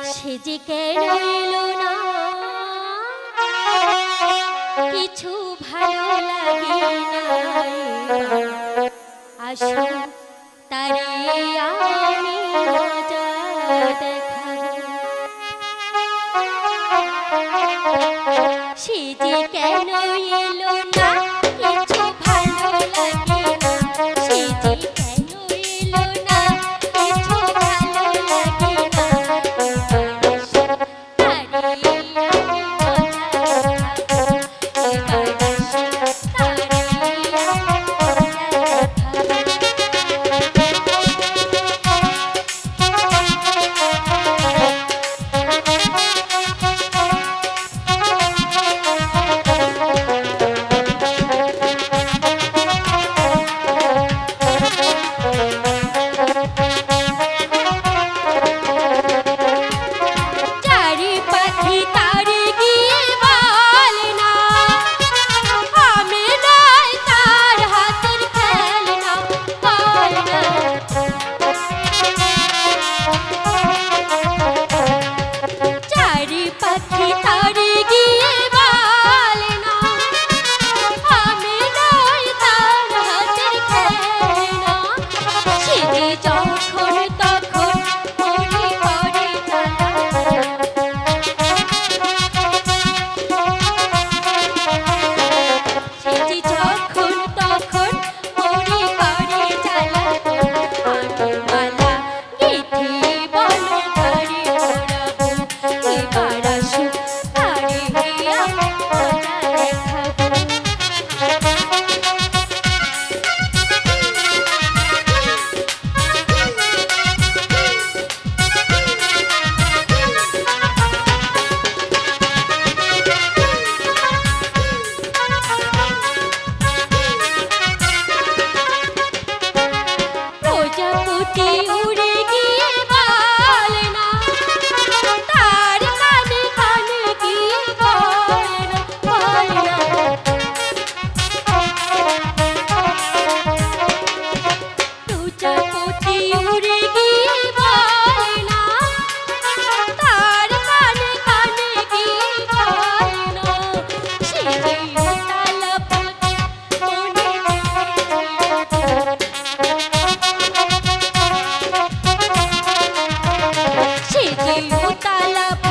সে যে কেন এলো না কিছু ভালো লাগে না আসো তারে আমি মজা দেখাবো সে যে কেন এলো না কিছু ভালো লাগে না সে যে কেন এলো না কিছু ভালো লাগে না তারে আমি মজা Utala